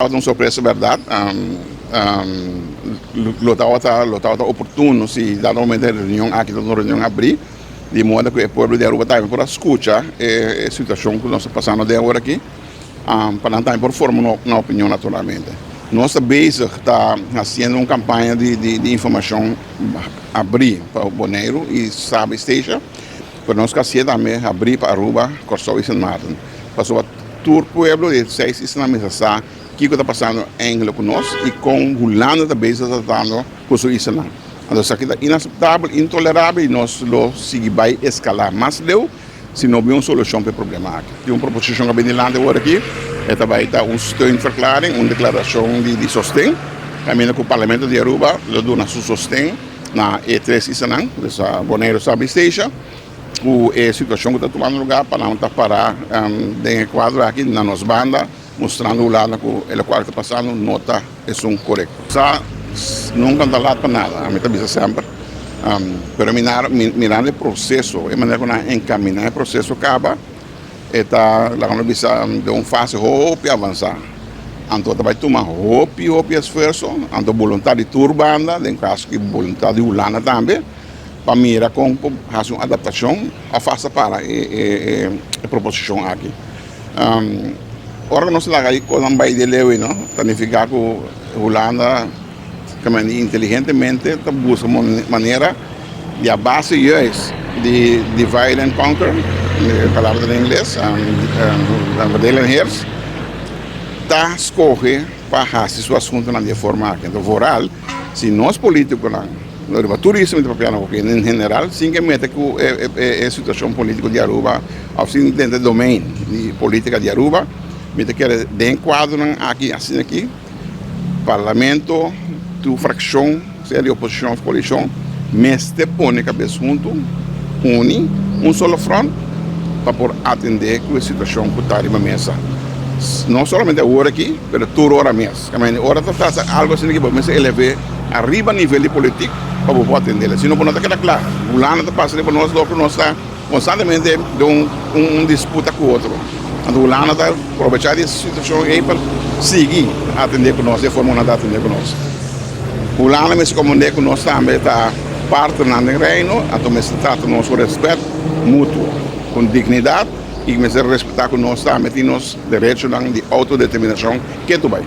Uma surpresa, verdade. Lo estava oportuno se dá momento de reunião aqui, uma reunião abrir, de modo que o povo de Aruba também para escutar a situação que nós estamos passando de agora aqui, para também por formar uma opinião naturalmente. Nossa base está fazendo uma campanha de informação abrir para o Bonaire e Sabe Station, para nós que também abrir para Aruba, Corsol e San Martin. Passou a todo o pueblo de 6 islamistas que está passando em Angola conosco e com o Holanda também está tratando com o Islam. Então, isso aqui é inaceitável, intolerável e nós lo seguimos vai escalar mais leu se não houver uma solução para o problema aqui. Tem uma proposição que vem de lá agora aqui, esta vai dar uma steunverklaring, uma declaração de sostém, também com o Parlamento de Aruba, lo dá seu sostém na E3 Islam, dessa Bonaire Sabe Station, a situação que está tomando lugar para não parar em quadro aqui na nossa banda, mostrando o lado que o quadro está passando, nota é um correto. Não canta lá para nada, a mim também sempre. Pero mirar o processo, a maneira que encaminhar o processo acaba, está lá na visa de uma fase hope avançar. Então vai tomar hope esforço, então vontade de turbanda, em caso que vontade de Holanda também, para mirar com fazer uma adaptação, a fase para a proposição aqui. Ora nós lá aí quando vai de leu, não, significa que a Holanda inteligentemente busca uma maneira de a base de divide and conquer, a palavra em inglês, verdelen heers, está escolher para fazer seu assunto de forma aqui. Então, oral, se nós políticos no turismo em geral, simplesmente que a situação política de Aruba, ao fim do domínio de política de Aruba, me quer de enquadro aqui, assim aqui, parlamento, tu fração, seja de oposição ou coalição, mas te põe a cabeça junto, une, solo front, para por atender a situação que está na mesa. Não somente agora aqui, mas toda hora mesmo. Agora está algo assim que vamos elevar arriba a nível de político para poder atender. Se não, não está claro. O Lana está passando por nós, nós está constantemente de disputa com o outro. Então, o Lana está aproveitando essa situação aí para seguir a atender com nós, de forma a atender com nós. O Lana me se comunica com nós também, está parte do reino, então se trata de nosso respeito mútuo, com dignidade, e me se respeitar com nós também, e nos direitos de autodeterminação que tu vai.